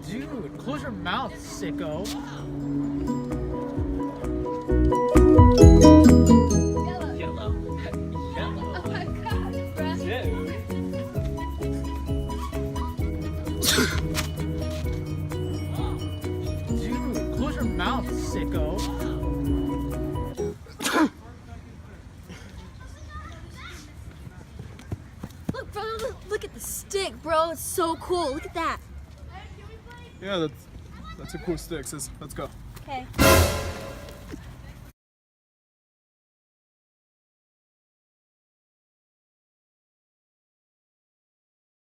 Dude, close your mouth, sicko. Yellow. Oh my god, bruh. Dude, close your mouth, sicko. Look, bro, look at the stick, bro. It's so cool. Look at that. Yeah, that's a cool stick, sis. Let's go. Okay.